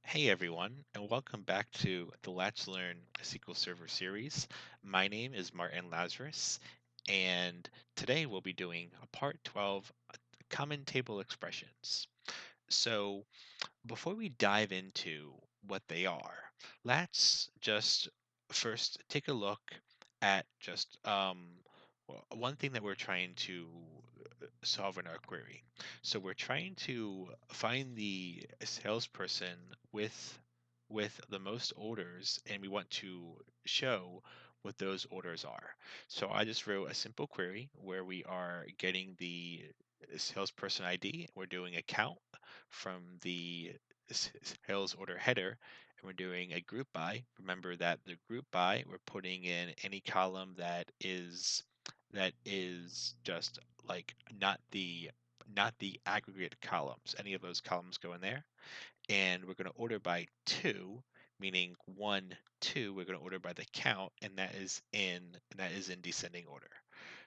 Hey everyone, and welcome back to the Let's Learn SQL Server series. My name is Martin Lazarus, and today we'll be doing a part 12, Common Table Expressions. So before we dive into what they are, let's just first take a look at just one thing that we're trying to solve in our query. So we're trying to find the salesperson with the most orders, and we want to show what those orders are. So I just wrote a simple query where we are getting the salesperson ID. We're doing a count from the sales order header, and we're doing a group by. Remember that the group by, we're putting in any column that is just like not the aggregate columns. Any of those columns go in there, and we're going to order by two, meaning 1 2. We're going to order by the count, and that is in descending order.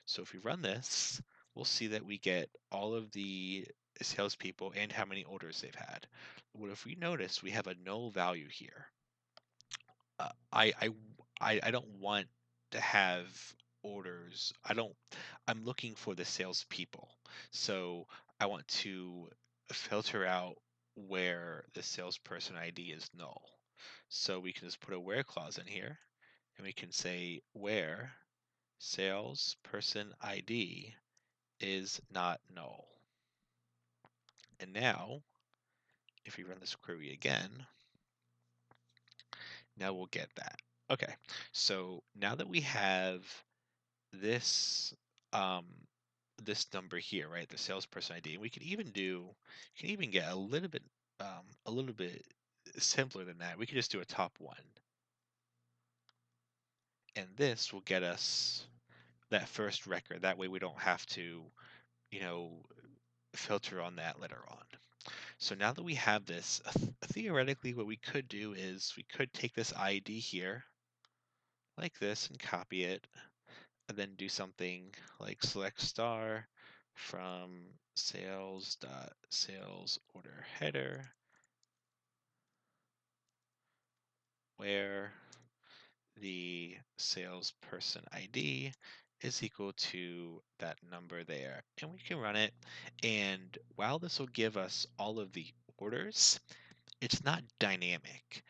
So if we run this, we'll see that we get all of the salespeople and how many orders they've had. What if we notice we have a null value here? uh, I, I I don't want to have orders. I'm looking for the salespeople. So I want to filter out where the salesperson ID is null. So we can just put a where clause in here, and we can say where salesperson ID is not null. And now, if we run this query again, now we'll get that. Okay, so now that we have this um this number here, right? The salesperson ID. And we can even get a little bit simpler than that. We could just do a top one. And this will get us that first record. That way we don't have to, you know, filter on that later on. So now that we have this, theoretically what we could do is we could take this ID here like this and copy it, and then do something like select star from sales order header where the salesperson ID is equal to that number there. And we can run it. And while this will give us all of the orders, it's not dynamic,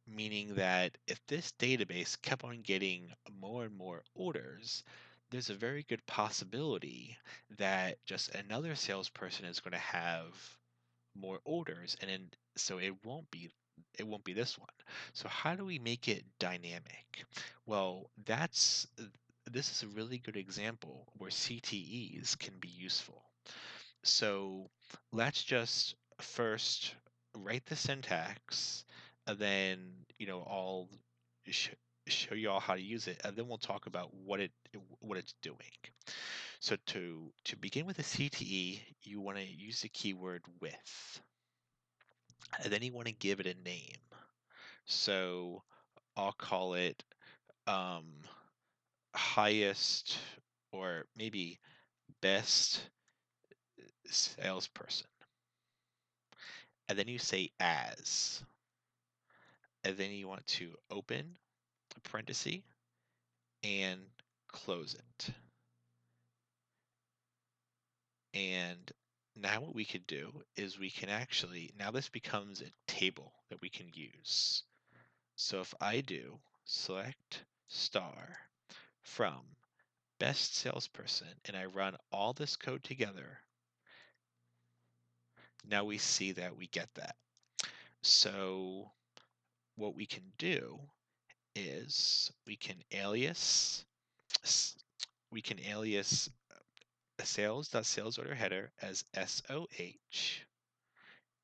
meaning that if this database kept on getting more and more orders, there's a very good possibility that just another salesperson is going to have more orders, and then so it won't be this one. So how do we make it dynamic? Well, this is a really good example where CTEs can be useful. So let's just first write the syntax, and then I'll sh- show you all how to use it, and then we'll talk about what it's doing. So to begin with a CTE, you want to use the keyword with, and then you want to give it a name. So I'll call it um, highest, or maybe best salesperson. And then you say as, and then you want to open a parenthesis and close it. And now what we could do is we can actually, now this becomes a table that we can use. So if I do select star from best salesperson and I run all this code together, now we see that we get that. So what we can do is we can alias a sales.sales order header as SOH.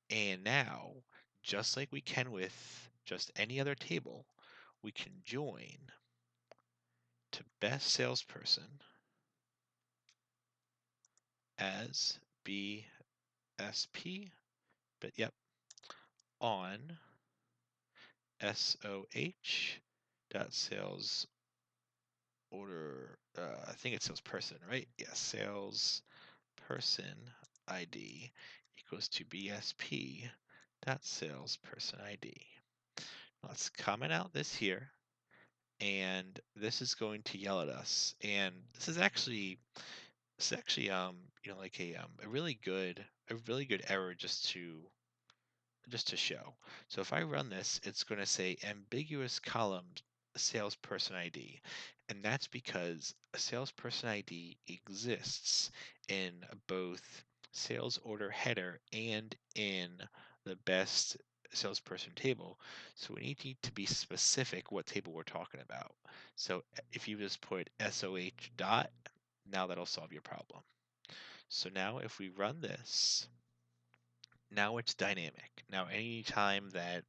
And now, just like we can with just any other table, we can join to best salesperson as BSP, but yep, on SOH dot sales order, I think it's salesperson, right? Yeah, salesperson ID equals to BSP salesperson ID. Let's comment out this here, and this is going to yell at us. And this is actually like a really good error just to show. So if I run this, it's going to say ambiguous column salesperson ID. And that's because a salesperson ID exists in both sales order header and in the best salesperson table. So we need to be specific what table we're talking about. So if you just put SOH dot, now that'll solve your problem. So now if we run this, now it's dynamic. Now anytime that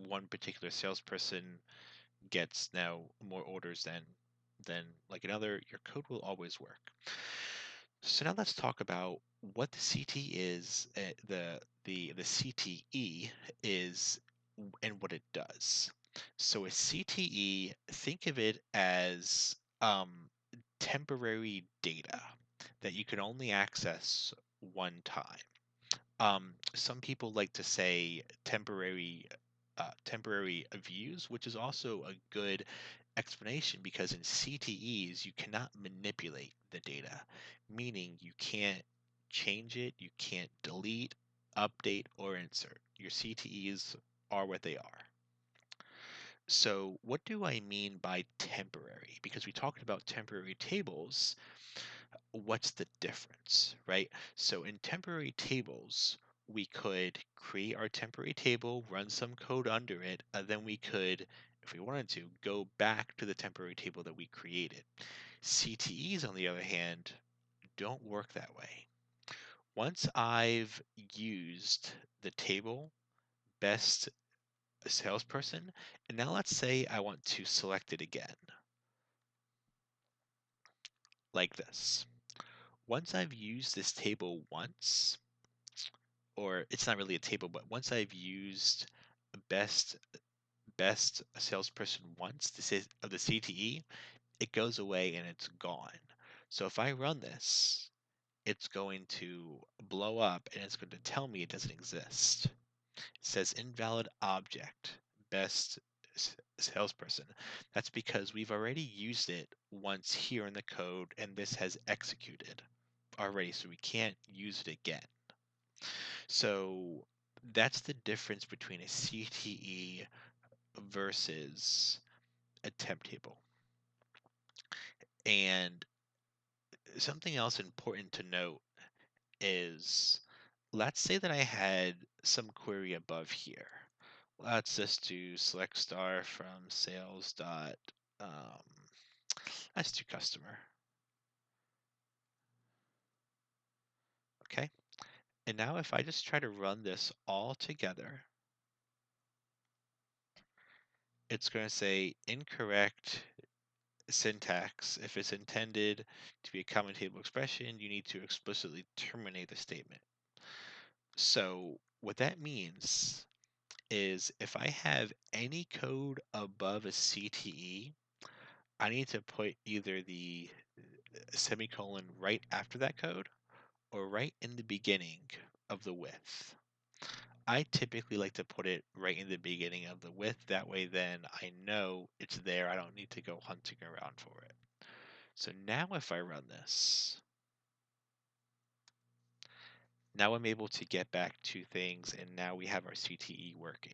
one particular salesperson gets now more orders than like another, your code will always work. So now let's talk about what the CT is, the CTE is, and what it does. So a CTE, think of it as um, temporary data that you can only access one time. Some people like to say temporary views, which is also a good explanation because in CTEs you cannot manipulate the data, meaning you can't change it, you can't delete, update, or insert. Your CTEs are what they are. So what do I mean by temporary? Because we talked about temporary tables, what's the difference, right? So in temporary tables, we could create our temporary table, run some code under it, and then we could, if we wanted to, go back to the temporary table that we created. CTEs, on the other hand, don't work that way. Once I've used the table best salesperson, and now let's say I want to select it again, like this. Once I've used this table once, or it's not really a table, but once I've used best best salesperson once, this is of the CTE, it goes away and it's gone. So if I run this, it's going to blow up and it's going to tell me it doesn't exist. It says invalid object, best salesperson. That's because we've already used it once here in the code and this has executed already, so we can't use it again. So that's the difference between a CTE versus a temp table. And something else important to note is, let's say that I had some query above here. Let's just do select star from sales dot, um, let's do customer. Okay. And now if I just try to run this all together, it's going to say incorrect syntax. If it's intended to be a common table expression, you need to explicitly terminate the statement. So what that means is if I have any code above a CTE, I need to put either the semicolon right after that code or right in the beginning of the width. I typically like to put it right in the beginning of the width. That way then I know it's there. I don't need to go hunting around for it. So now if I run this, now I'm able to get back to things and now we have our CTE working.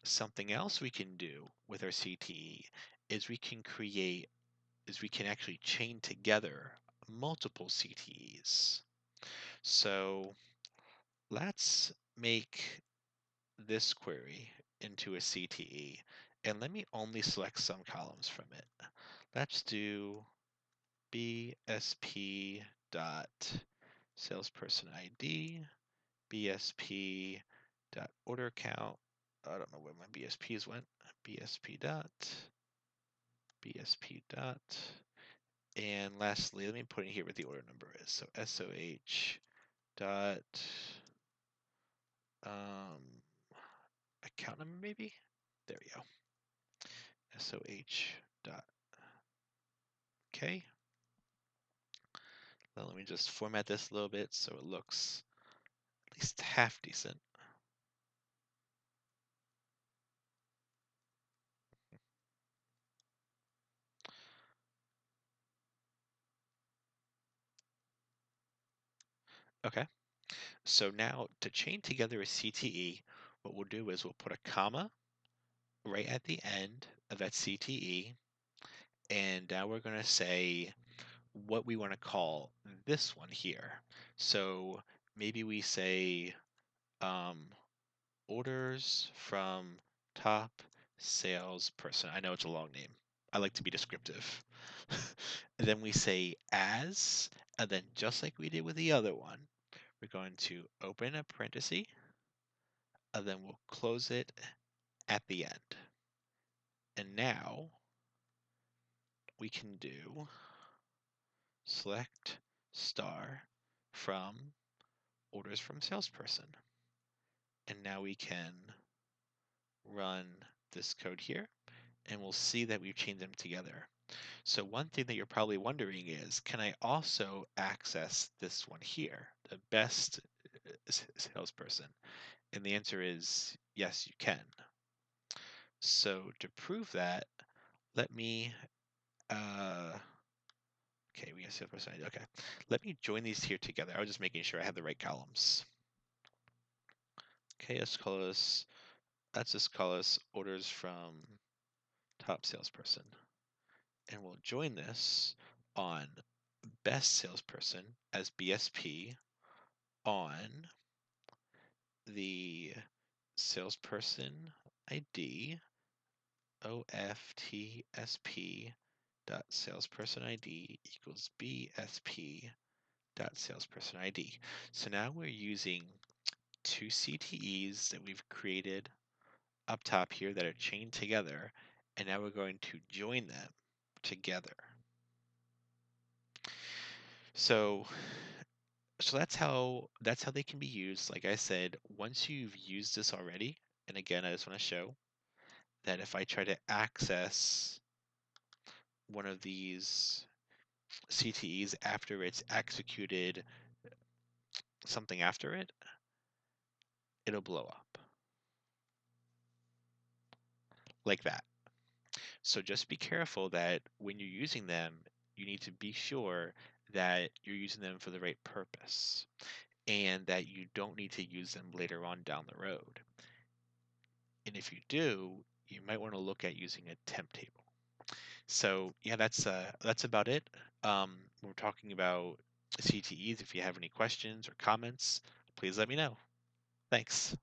Something else we can do with our CTE is we can actually chain together multiple CTEs. So let's make this query into a CTE and let me only select some columns from it. Let's do BSP dot salesperson ID, BSP dot order count. I don't know where my BSPs went. BSP dot, BSP dot, and lastly, let me put in here what the order number is. So SOH dot account number maybe. There we go. SOH dot. Okay. Now let me just format this a little bit so it looks at least half decent. Okay. So now to chain together a CTE, what we'll do is we'll put a comma right at the end of that CTE. And now we're going to say what we want to call this one here. So maybe we say um, orders from top salesperson. I know it's a long name. I like to be descriptive. And then we say as, and then just like we did with the other one, we're going to open a parenthesis, and then we'll close it at the end. And now we can do select star from orders from salesperson. And now we can run this code here, and we'll see that we've chained them together. So one thing that you're probably wondering is, can I also access this one here, the best salesperson? And the answer is yes, you can. So to prove that, let me, okay, we got salesperson ID. Okay, let me join these here together. I was just making sure I had the right columns. Okay, let's just call us orders from top salesperson. And we'll join this on best salesperson as BSP on the salesperson ID OFTSP dot salesperson ID equals BSP dot salesperson ID. So now we're using two CTEs that we've created up top here that are chained together, and now we're going to join them together. So that's how they can be used. Like I said, once you've used this already, and again, I just want to show that if I try to access one of these CTEs after it's executed something after it, it'll blow up like that. So just be careful that when you're using them, you need to be sure that you're using them for the right purpose and that you don't need to use them later on down the road. And if you do, you might want to look at using a temp table. So yeah, that's about it. We're talking about CTEs. If you have any questions or comments, please let me know. Thanks.